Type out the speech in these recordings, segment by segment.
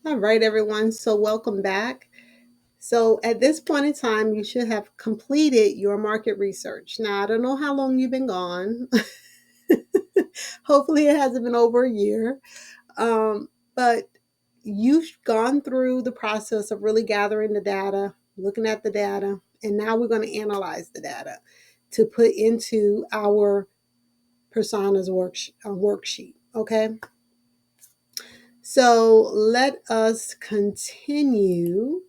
All right, everyone. So, welcome back. So, at this point in time, you should have completed your market research. Now, I don't know how long you've been gone. Hopefully, it hasn't been over a year. But you've gone through the process of really gathering the data, looking at the data, and now we're going to analyze the data to put into our personas worksheet. Okay. So, let us continue.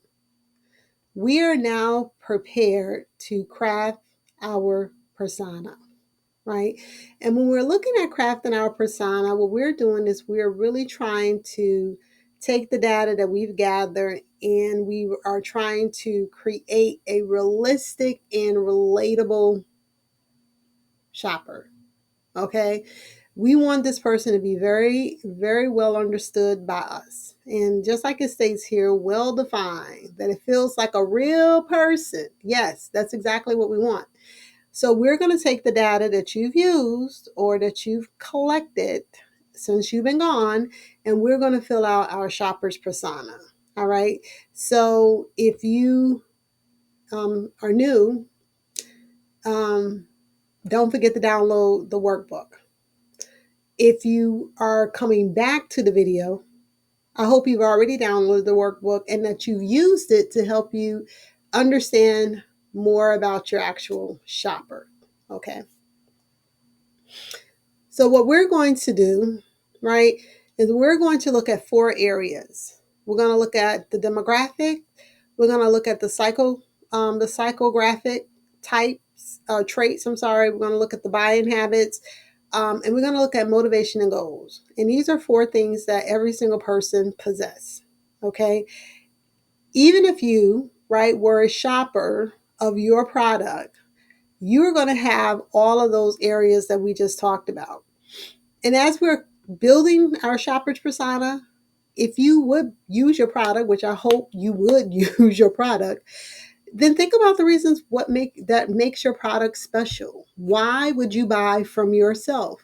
We are now prepared to craft our persona, right? And when we're looking at crafting our persona, what we're doing is we're really trying to take the data that we've gathered and we are trying to create a realistic and relatable shopper. Okay. We want this person to be very, very well understood by us. And just like it states here, well defined, that it feels like a real person. Yes, that's exactly what we want. So we're going to take the data that you've used or that you've collected since you've been gone, and we're going to fill out our shopper's persona. All right. So if you are new, um, don't forget to download the workbook. If you are coming back to the video, I hope you've already downloaded the workbook and that you've used it to help you understand more about your actual shopper. Okay. So, what we're going to do, right, is we're going to look at four areas. We're going to look at the demographic. We're going to look at the psychographic types, traits. I'm sorry. We're going to look at the buying habits, and we're going to look at motivation and goals. And these are four things that every single person possess. Okay. Even if you, right, were a shopper of your product, you're going to have all of those areas that we just talked about. And as we're building our shopper's persona, if you would use your product, which I hope you would use your product, then think about the reasons that makes your product special. Why would you buy from yourself?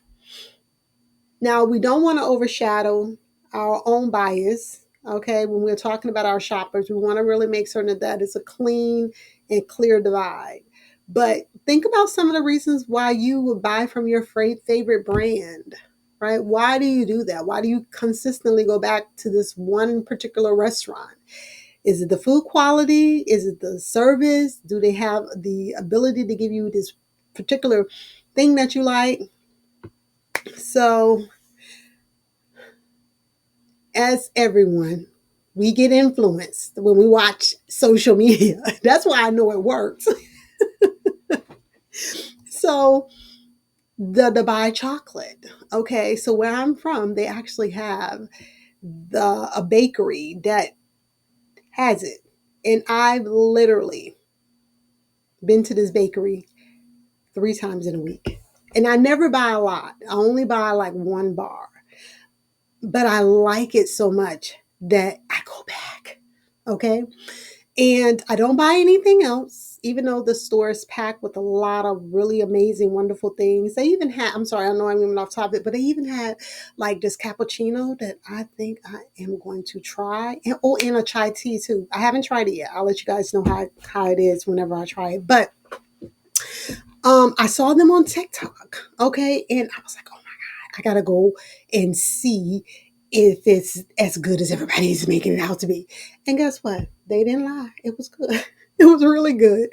Now, we don't want to overshadow our own bias. Okay, when we're talking about our shoppers, we want to really make certain that it's a clean and clear divide. But think about some of the reasons why you would buy from your favorite brand, right? Why do you do that? Why do you consistently go back to this one particular restaurant? Is it the food quality? Is it the service? Do they have the ability to give you this particular thing that you like? So, as everyone, we get influenced when we watch social media. That's why I know it works. So, the Dubai chocolate. Okay, so where I'm from, they actually have a bakery that has it. And I've literally been to this bakery 3 times in a week. And I never buy a lot. I only buy like one bar. But I like it so much that I go back. Okay. And I don't buy anything else, even though the store is packed with a lot of really amazing, wonderful things. They even had, I'm sorry, I know I'm even off topic, but they even had like this cappuccino that I think I am going to try. And a chai tea too. I haven't tried it yet. I'll let you guys know how it is whenever I try it. But I saw them on TikTok. Okay. And I was like, oh my God, I got to go and see if it's as good as everybody's making it out to be. And guess what? They didn't lie. It was good. It was really good.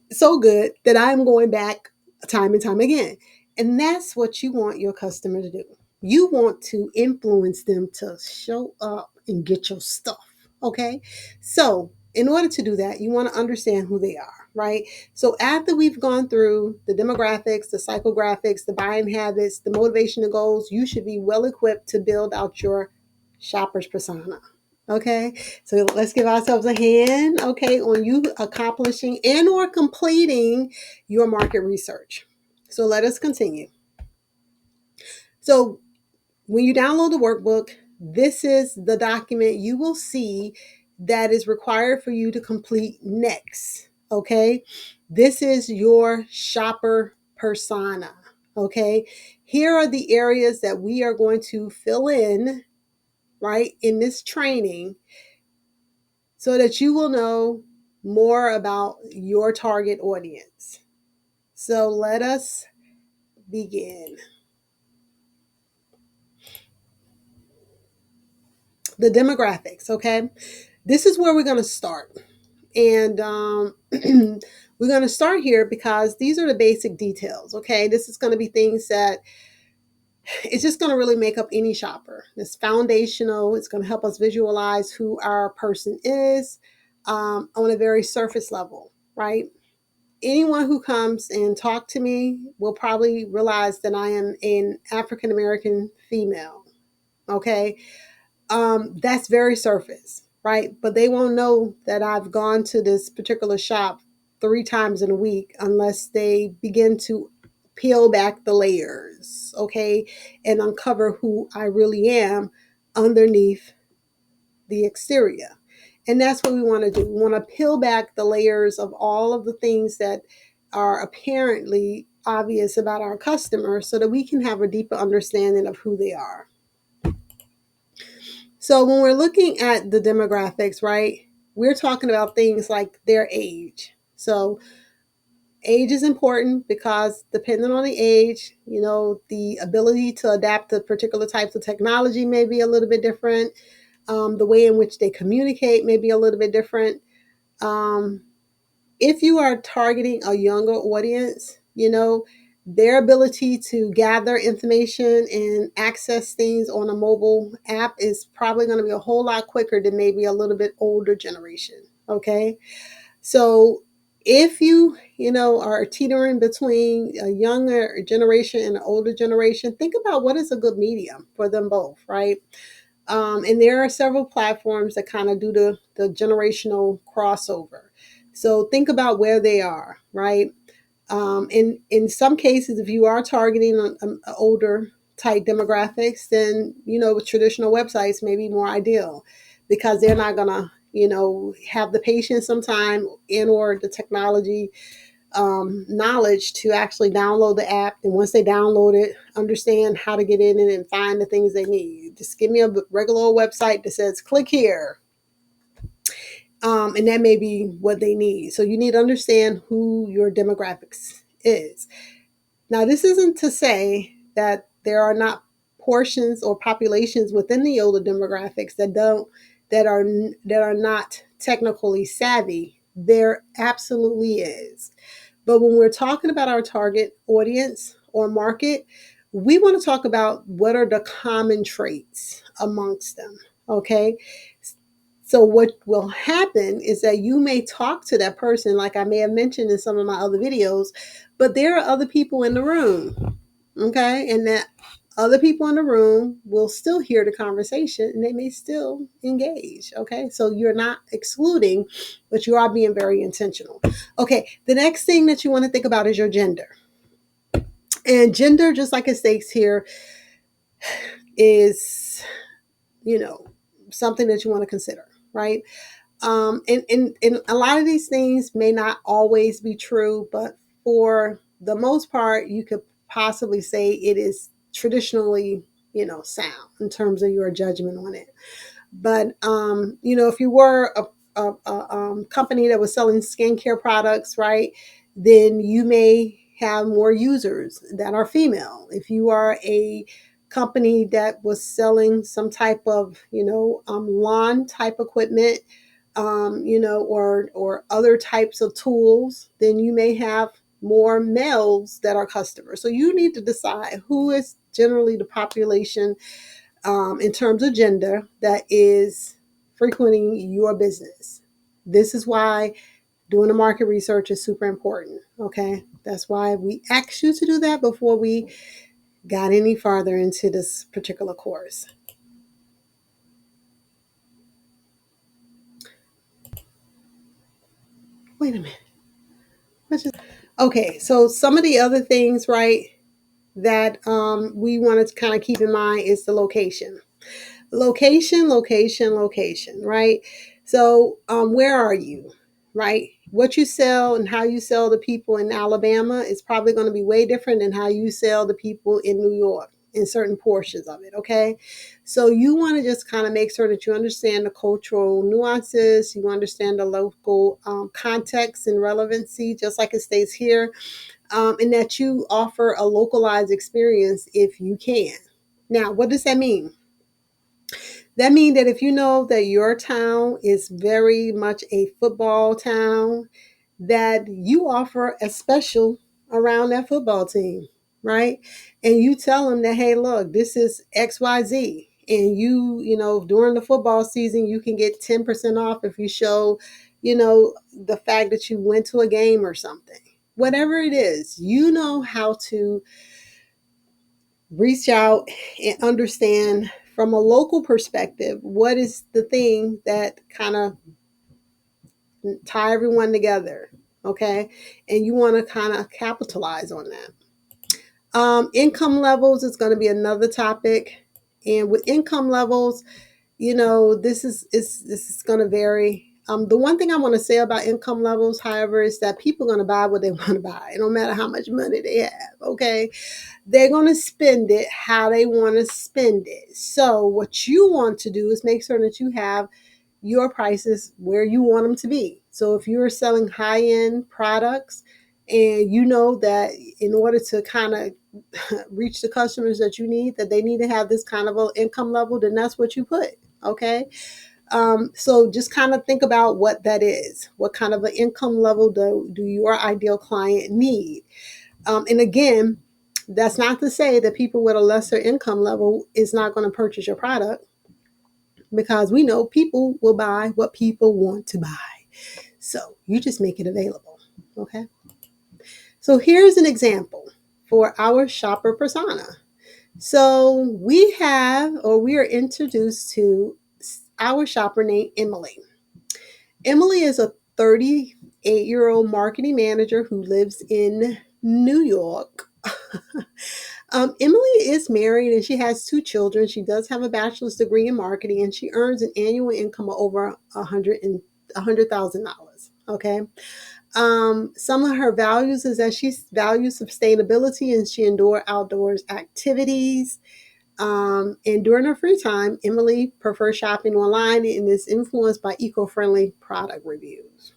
So good that I'm going back time and time again. And that's what you want your customer to do. You want to influence them to show up and get your stuff. Okay. So, in order to do that, you want to understand who they are, right? So, after we've gone through the demographics, the psychographics, the buying habits, the motivation and goals, you should be well equipped to build out your shopper's persona. Okay, so let's give ourselves a hand, okay, on you accomplishing and or completing your market research. So let us continue. So when you download the workbook, this is the document you will see that is required for you to complete next. Okay, this is your shopper persona. Okay, here are the areas that we are going to fill in right, in this training so that you will know more about your target audience. So let us begin. The demographics, okay? This is where we're going to start. And we're going to start here because these are the basic details, okay? This is going to be things that it's just going to really make up any shopper. It's foundational. It's going to help us visualize who our person is on a very surface level, right? Anyone who comes and talk to me will probably realize that I am an African American female, okay? That's very surface, right? But they won't know that I've gone to this particular shop 3 times in a week unless they begin to peel back the layers, okay, and uncover who I really am underneath the exterior. And that's what we want to do. We want to peel back the layers of all of the things that are apparently obvious about our customer so that we can have a deeper understanding of who they are. So when we're looking at the demographics, right, we're talking about things like their age. So age is important because depending on the age, the ability to adapt to particular types of technology may be a little bit different. The way in which they communicate may be a little bit different. Um, if you are targeting a younger audience, their ability to gather information and access things on a mobile app is probably going to be a whole lot quicker than maybe a little bit older generation. Okay. So if you are teetering between a younger generation and an older generation, think about what is a good medium for them both, right? And there are several platforms that kind of do the generational crossover. So think about where they are, right? In some cases, if you are targeting an older type demographics, then traditional websites may be more ideal because they're not gonna have the patience sometime and or the technology knowledge to actually download the app, and once they download it, understand how to get in it and find the things they need. Just give me a regular old website that says click here, and that may be what they need. So you need to understand who your demographics is. Now, this isn't to say that there are not portions or populations within the older demographics that are not technically savvy. There absolutely is. But when we're talking about our target audience or market, we want to talk about what are the common traits amongst them. Okay. So what will happen is that you may talk to that person, like I may have mentioned in some of my other videos, but there are other people in the room. Okay. And that other people in the room will still hear the conversation and they may still engage. Okay. So you're not excluding, but you are being very intentional. Okay. The next thing that you want to think about is your gender. And gender, just like it states here, is, something that you want to consider, right? And a lot of these things may not always be true, but for the most part, you could possibly say it is traditionally, sound in terms of your judgment on it. But if you were a company that was selling skincare products, right, then you may have more users that are female. If you are a company that was selling some type of lawn type equipment, or other types of tools, then you may have more males that are customers. So you need to decide who is generally the population in terms of gender that is frequenting your business. This is why doing the market research is super important. Okay. That's why we asked you to do that before we got any farther into this particular course. Wait a minute. Okay. So some of the other things, right, that we want to kind of keep in mind is the location. Location, right? So, where are you, right? What you sell and how you sell to people in Alabama is probably going to be way different than how you sell to people in New York. in certain portions of it. Okay. So you want to just kind of make sure that you understand the cultural nuances, you understand the local context and relevancy, just like it states here, and that you offer a localized experience if you can. Now, what does that mean? That means that if you know that your town is very much a football town, that you offer a special around that football team, right? And you tell them that, hey, look, this is XYZ. And during the football season, you can get 10% off if you show, the fact that you went to a game or something. Whatever it is, you know how to reach out and understand from a local perspective what is the thing that kind of tie everyone together. Okay. And you want to kind of capitalize on that. Income levels is going to be another topic. And with income levels, this is going to vary. The one thing I want to say about income levels, however, is that people are going to buy what they want to buy. It don't matter how much money they have. Okay. They're going to spend it how they want to spend it. So what you want to do is make sure that you have your prices where you want them to be. So if you're selling high-end products and you know that in order to kind of reach the customers that you need, that they need to have this kind of an income level, then that's what you put. Okay. So just kind of think about what that is. What kind of an income level do your ideal client need? And again, that's not to say that people with a lesser income level is not going to purchase your product, because we know people will buy what people want to buy. So you just make it available. Okay. So here's an example for our shopper persona. So we are introduced to our shopper named Emily. Emily is a 38-year-old marketing manager who lives in New York. Emily is married and she has two children. She does have a bachelor's degree in marketing and she earns an annual income of over $100,000. Okay. Some of her values is that she values sustainability and she endures outdoors activities. And during her free time, Emily prefers shopping online and is influenced by eco-friendly product reviews.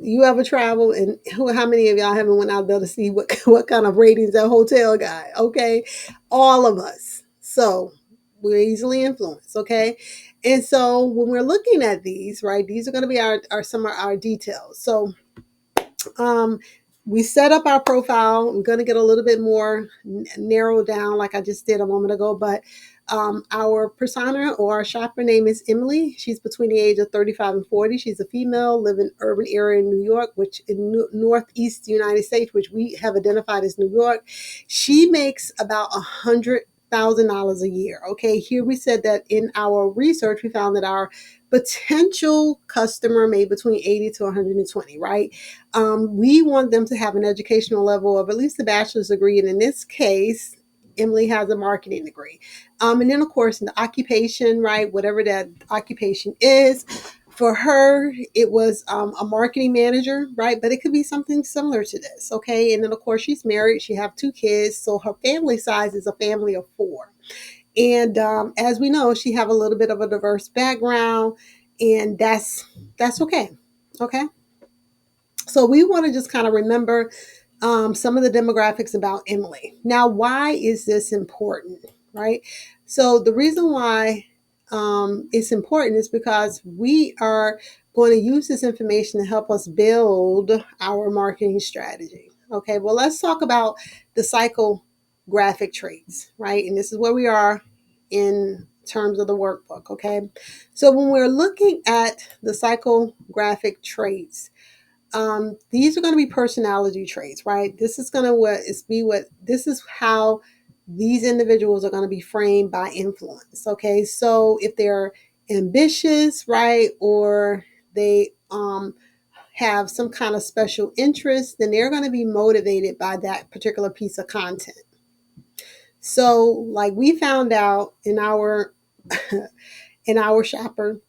You ever travel, and how many of y'all haven't went out there to see what kind of ratings that hotel got? Okay, all of us. So we're easily influenced. Okay, and so when we're looking at these, right, these are going to be our some of our details. So um, we set up our profile. We're going to get a little bit more narrowed down, like I just did a moment ago. But our persona or our shopper name is Emily. She's between the age of 35 and 40. She's a female, live in urban area in New York, which in northeast United States, which we have identified as New York. She makes about $100,000 a year. Okay, here we said that in our research, we found that our potential customer made between 80 to 120, right? We want them to have an educational level of at least a bachelor's degree. And in this case, Emily has a marketing degree. And then, of course, in the occupation, right, whatever that occupation is, for her, it was a marketing manager, right? But it could be something similar to this, okay? And then, of course, she's married. She have two kids. So her family size is a family of four. And as we know, she have a little bit of a diverse background, and that's okay. Okay. So we want to just kind of remember some of the demographics about Emily. Now, why is this important, right? So the reason why it's important is because we are going to use this information to help us build our marketing strategy. Okay, well, let's talk about the psychographic traits, right? And this is where we are in terms of the workbook. Okay, so when we're looking at the psychographic traits, these are going to be personality traits, right? This is going to this is how these individuals are going to be framed by influence. Okay, so if they're ambitious, right, or they have some kind of special interest, then they're going to be motivated by that particular piece of content. So, like we found out in our in our shopper,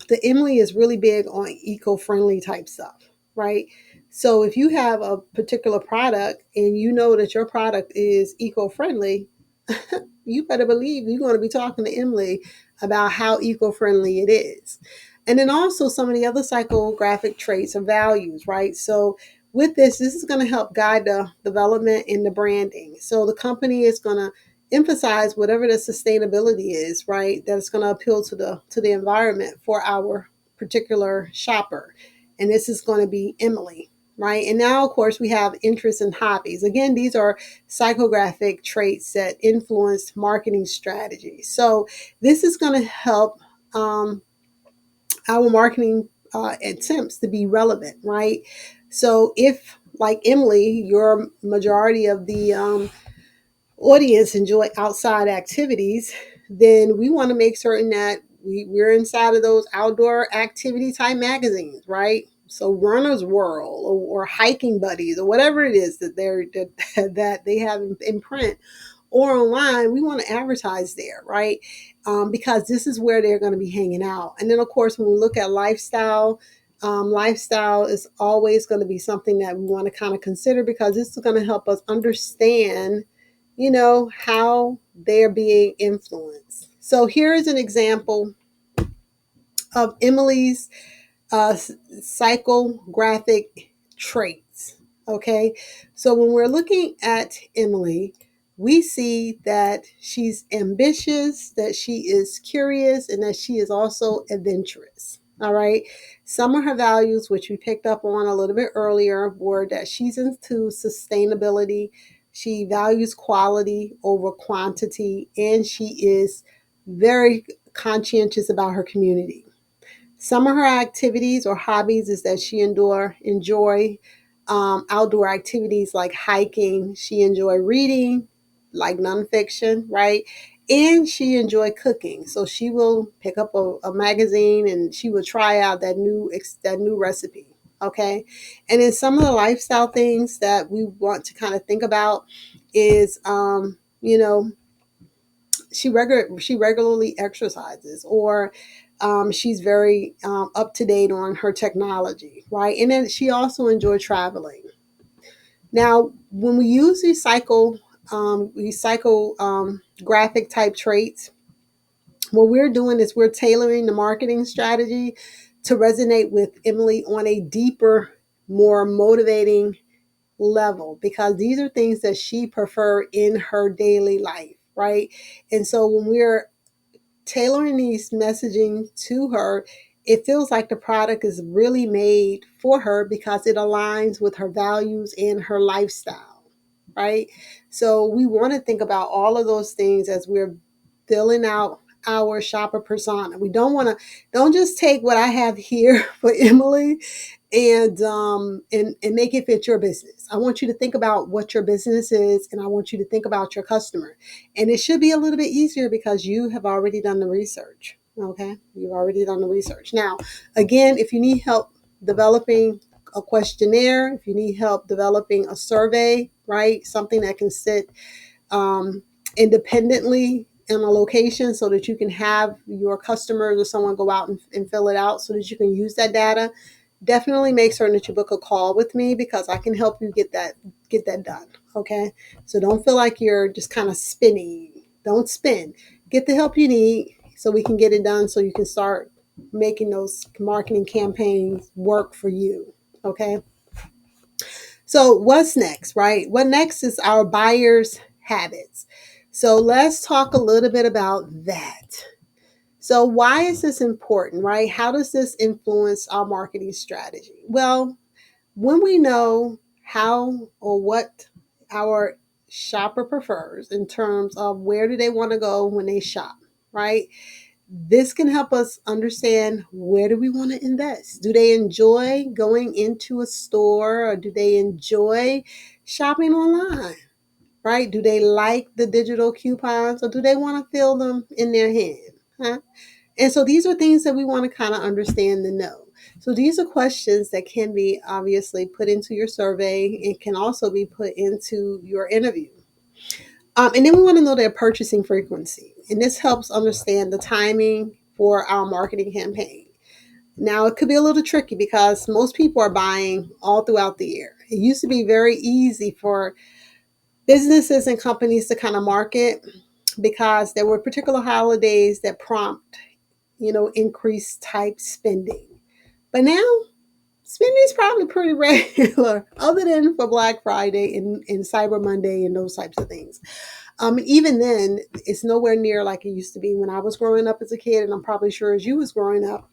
the Emily is really big on eco-friendly type stuff, right? So if you have a particular product and you know that your product is eco-friendly, you better believe you're going to be talking to Emily about how eco-friendly it is. And then also some of the other psychographic traits or values, right? So with this is going to help guide the development and the branding. So the company is going to emphasize whatever the sustainability is, right? That's going to appeal to the environment for our particular shopper. And this is going to be Emily, right? And now, of course, we have interests and hobbies. Again, these are psychographic traits that influence marketing strategy. So this is going to help our marketing attempts to be relevant, right? So if, like Emily, your majority of the audience enjoy outside activities, then we want to make certain that we're inside of those outdoor activity type magazines, right? So Runner's World or Hiking Buddies or whatever it is that they have in print or online, we want to advertise there, right? Because this is where they're going to be hanging out. And then, of course, when we look at lifestyle, lifestyle is always going to be something that we want to kind of consider because this is going to help us understand, how they're being influenced. So here is an example of Emily's psychographic traits. Okay, so when we're looking at Emily, we see that she's ambitious, that she is curious, and that she is also adventurous. All right, some of her values, which we picked up on a little bit earlier, were that she's into sustainability, she values quality over quantity, and she is very conscientious about her community. Some of her activities or hobbies is that she enjoy outdoor activities like hiking. She enjoy reading, like nonfiction, right? And she enjoy cooking. So she will pick up a magazine and she will try out that new recipe. Okay, and then some of the lifestyle things that we want to kind of think about is, she regularly exercises, or she's very up to date on her technology, right? And then she also enjoys traveling. Now, when we use these graphic type traits, what we're doing is we're tailoring the marketing strategy to resonate with Emily on a deeper, more motivating level, because these are things that she prefer in her daily life, right? And so when we're tailoring these messaging to her, it feels like the product is really made for her because it aligns with her values and her lifestyle, right? So we want to think about all of those things as we're filling out our shopper persona. We don't just take what I have here for Emily and make it fit your business. I want you to think about what your business is, and I want you to think about your customer. And it should be a little bit easier because you have already done the research. Okay, you've already done the research. Now, again, if you need help developing a questionnaire, if you need help developing a survey, right, something that can sit independently in a location so that you can have your customers or someone go out and fill it out so that you can use that data, definitely make certain that you book a call with me because I can help you get that done. Okay, so don't feel like you're just kind of spinning. Don't spin. Get the help you need so we can get it done, so you can start making those marketing campaigns work for you. Okay, so what's next, right? What next is our buyers habits. So let's talk a little bit about that. So why is this important, right? How does this influence our marketing strategy? Well, when we know how or what our shopper prefers in terms of where do they want to go when they shop, right? This can help us understand, where do we want to invest? Do they enjoy going into a store, or do they enjoy shopping online, right? Do they like the digital coupons, or do they want to feel them in their hand? Huh? And so these are things that we want to kind of understand and know. So these are questions that can be obviously put into your survey and can also be put into your interview. And then we want to know their purchasing frequency. And this helps understand the timing for our marketing campaign. Now, it could be a little tricky because most people are buying all throughout the year. It used to be very easy for businesses and companies to kind of market because there were particular holidays that prompt, increased type spending. But now spending is probably pretty regular, other than for Black Friday and Cyber Monday and those types of things. And even then, it's nowhere near like it used to be when I was growing up as a kid, and I'm probably sure as you was growing up,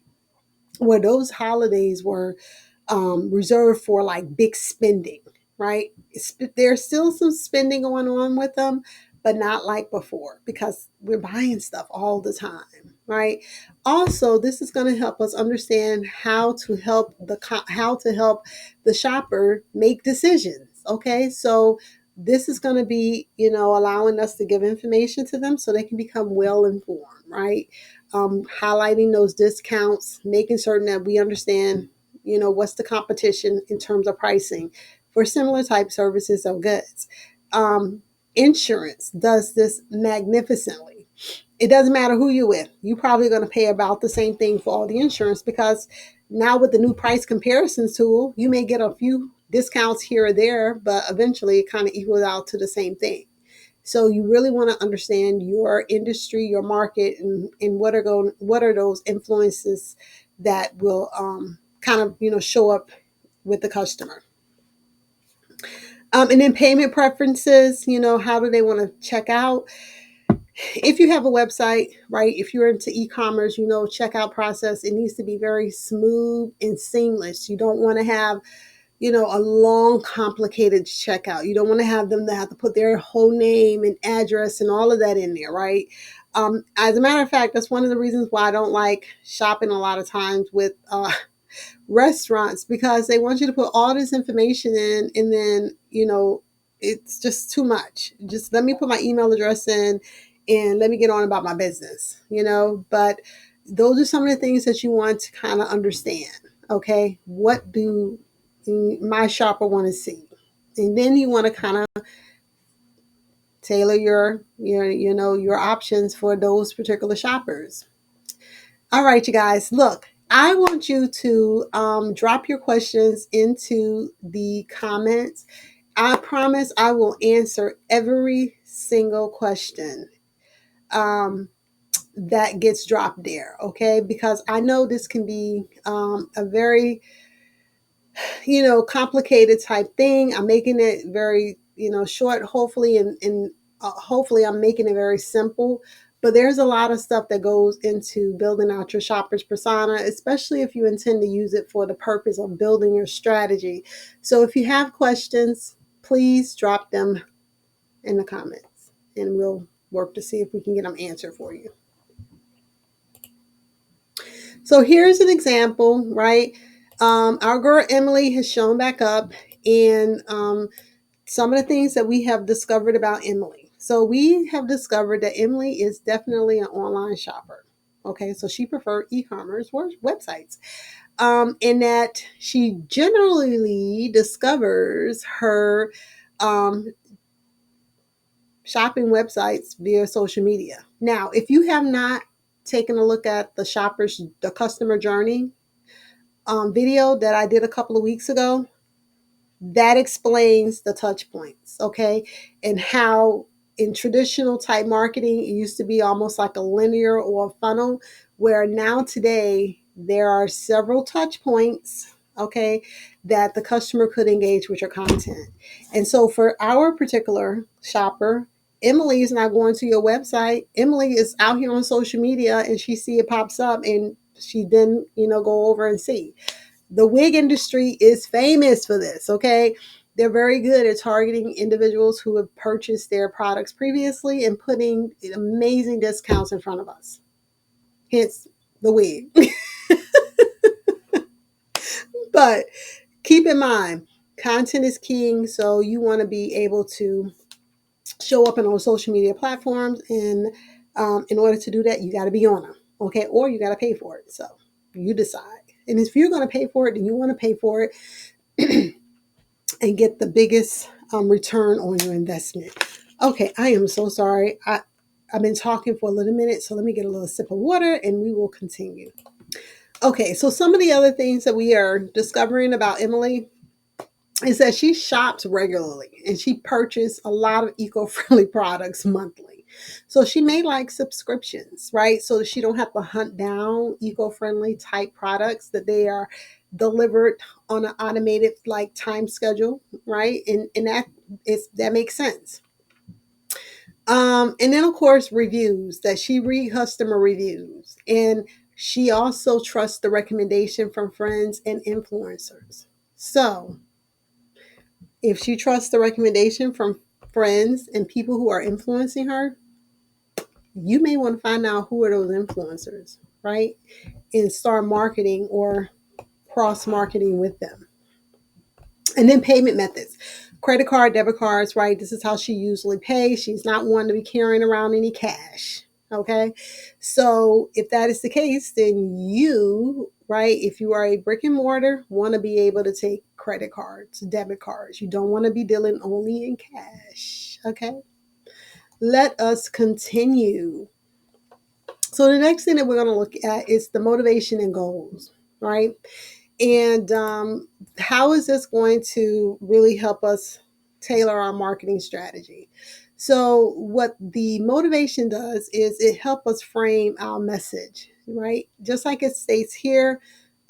where those holidays were reserved for like big spending, right? There's still some spending going on with them, but not like before because we're buying stuff all the time, right? Also, this is going to help us understand how to help the shopper make decisions. Okay, so this is going to be, allowing us to give information to them so they can become well informed, right? Highlighting those discounts, making certain that we understand, what's the competition in terms of pricing for similar type services or goods. Insurance does this magnificently. It doesn't matter who you're with. You're probably going to pay about the same thing for all the insurance because now with the new price comparisons tool, you may get a few discounts here or there, but eventually it kind of equals out to the same thing. So you really want to understand your industry, your market, and what are those influences that will kind of show up with the customer. And then payment preferences. How do they want to check out? If you have a website, right? If you're into e-commerce, checkout process, it needs to be very smooth and seamless. You don't want to have a long, complicated checkout. You don't want to have them to have to put their whole name and address and all of that in there, right? As a matter of fact, that's one of the reasons why I don't like shopping a lot of times with restaurants because they want you to put all this information in and then, it's just too much. Just let me put my email address in and let me get on about my business. But those are some of the things that you want to kind of understand. Okay. What do my shopper want to see? And then you want to kind of tailor your options for those particular shoppers. All right, you guys, look, I want you to drop your questions into the comments. I promise I will answer every single question that gets dropped there, okay? Because I know this can be a very, complicated type thing. I'm making it very, short, hopefully, and hopefully I'm making it very simple. But there's a lot of stuff that goes into building out your shopper's persona, especially if you intend to use it for the purpose of building your strategy. So if you have questions, please drop them in the comments and we'll work to see if we can get them answered for you. So here's an example, right? Our girl Emily has shown back up, and some of the things that we have discovered about Emily. So we have discovered that Emily is definitely an online shopper. Okay, so she prefers e-commerce websites, and that she generally discovers her shopping websites via social media. Now, if you have not taken a look at the customer journey video that I did a couple of weeks ago, that explains the touch points, okay? And how in traditional type marketing, it used to be almost like a linear or a funnel, where now today there are several touch points, okay, that the customer could engage with your content. And so for our particular shopper, Emily is not going to your website. Emily is out here on social media and she see it pops up and she then, go over and see. The wig industry is famous for this, okay? They're very good at targeting individuals who have purchased their products previously and putting amazing discounts in front of us. Hence the wig. But keep in mind, content is king, so you want to be able to show up on those social media platforms, and in order to do that, you got to be on them, okay? Or you got to pay for it. So you decide. And if you're going to pay for it, then you want to pay for it and get the biggest return on your investment. Okay, I am so sorry. I've been talking for a little minute, so let me get a little sip of water and we will continue. Okay, so some of the other things that we are discovering about Emily is that she shops regularly and she purchases a lot of eco-friendly products monthly. So she made like subscriptions, right? So that she don't have to hunt down eco-friendly type products, that they are delivered on an automated like time schedule, right? And that makes sense. And then of course reviews, that she read customer reviews, and she also trusts the recommendation from friends and influencers. So if she trusts the recommendation from friends and people who are influencing her, you may want to find out who are those influencers, right? And start marketing or cross marketing with them. And then payment methods, credit card, debit cards, right? This is how she usually pays. She's not one to be carrying around any cash. Okay. So if that is the case, then you, right, if you are a brick and mortar, want to be able to take credit cards, debit cards. You don't want to be dealing only in cash. Okay. Let us continue. So the next thing that we're going to look at is the motivation and goals, right? And how is this going to really help us tailor our marketing strategy? So, what the motivation does is it helps us frame our message, right? Just like it states here,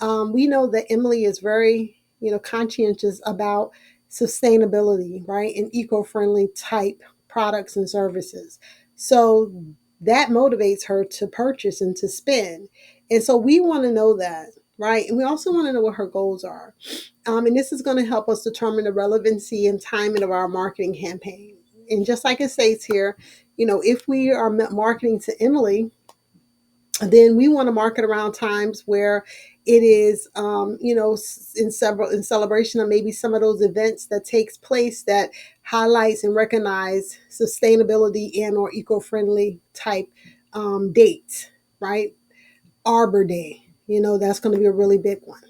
we know that Emily is very, conscientious about sustainability, right, and eco-friendly type products and services. So that motivates her to purchase and to spend. And so we want to know that, right? And we also want to know what her goals are. And this is going to help us determine the relevancy and timing of our marketing campaign. And just like it states here, if we are marketing to Emily, then we want to market around times where it is, in celebration of maybe some of those events that takes place that highlights and recognize sustainability and or eco-friendly type dates, right? Arbor Day, that's going to be a really big one.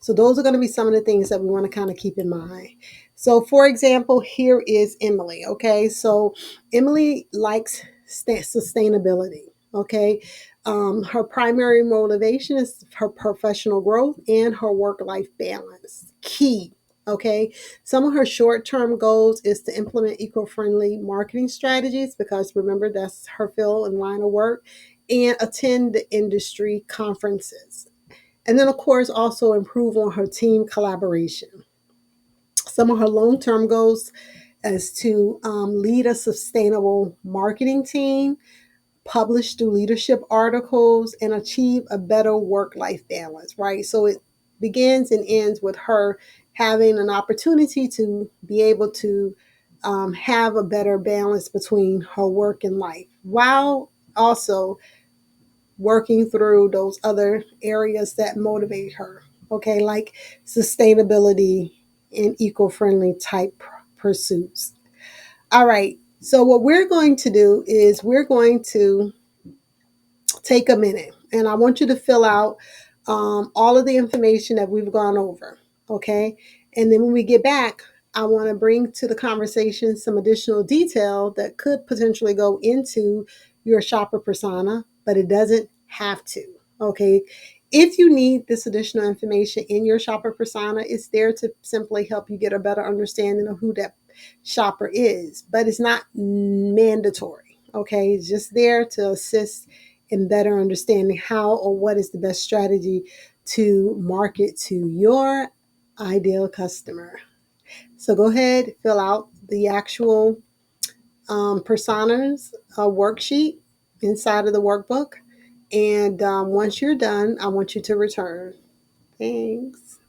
So those are going to be some of the things that we want to kind of keep in mind. So for example, here is Emily. Okay. So Emily likes sustainability. Okay. Her primary motivation is her professional growth and her work-life balance. Key. Okay. Some of her short-term goals is to implement eco-friendly marketing strategies, because remember, that's her field and line of work, and attend the industry conferences. And then, of course, also improve on her team collaboration. Some of her long term goals is to lead a sustainable marketing team, publish through leadership articles, and achieve a better work life balance, right? So it begins and ends with her having an opportunity to be able to have a better balance between her work and life, while also working through those other areas that motivate her, okay, like sustainability and eco-friendly type pursuits. All right, so what we're going to do is we're going to take a minute and I want you to fill out all of the information that we've gone over, okay? And then when we get back, I want to bring to the conversation some additional detail that could potentially go into your shopper persona, but it doesn't have to, okay? If you need this additional information in your shopper persona, it's there to simply help you get a better understanding of who that shopper is, but it's not mandatory, okay? It's just there to assist in better understanding how or what is the best strategy to market to your ideal customer. So go ahead, fill out the actual personas worksheet inside of the workbook. And once you're done, I want you to return. Thanks.